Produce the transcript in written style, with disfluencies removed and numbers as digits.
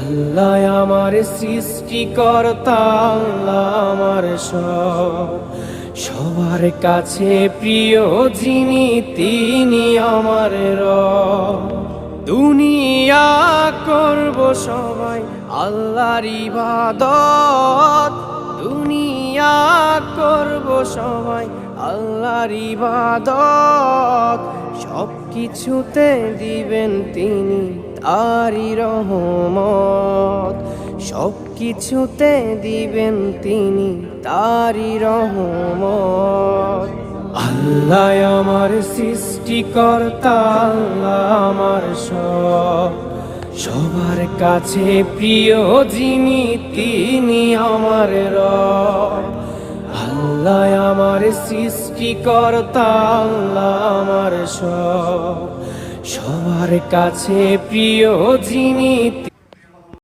আল্লাহ আমার সৃষ্টিকর্তা, আল্লাহ আমার সব, সবার কাছে প্রিয় যিনি তিনি আমার রব। দুনিয়া করব সবাই আল্লাহর ইবাদত, দুনিয়া করব সবাই আল্লাহর ইবাদত, সব কিছুতে দিবেন তিনি তারি রহমত, সব কিছুতে দিবেন তিনি তারি রহমত। আল্লাহ আমার সৃষ্টিকর্তা, আল্লাহ আমার সব, সবার কাছে প্রিয় যিনি তিনি আমার রব। আল্লাহ আমার সৃষ্টিকর্তা, আল্লাহ আমার সব, সবার কাছে প্রিয় যিনি